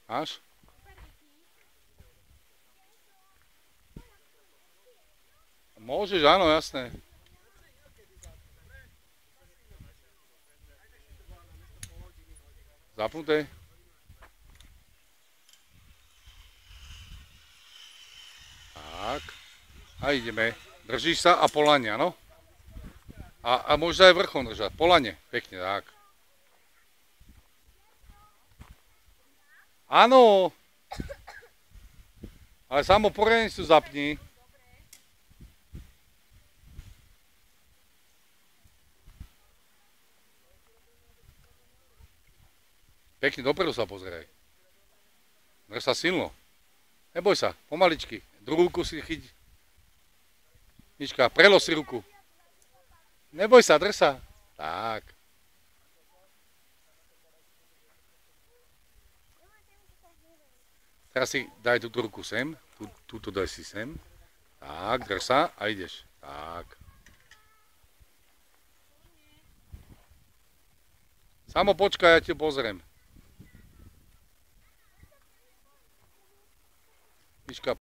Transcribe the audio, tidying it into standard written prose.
Máš? Môžeš, áno, jasné. Zapnuté. Tak. A ideme. Držíš sa a polane, áno? A môžeš aj vrchom držať. Polane. Pekne, tak. Áno. Ale samo porenicu zapni. Pekne dopredu sa pozeraj. Drž sa silno. Neboj sa, pomaličky. Druhú ruku si chyť. Miška, prelož si ruku. Neboj sa, drž sa. Tak. Teraz si daj túto ruku sem. Túto daj si sem. Tak, drž sa a ideš. Tak. Samo počkaj, ja ti pozriem. Miška,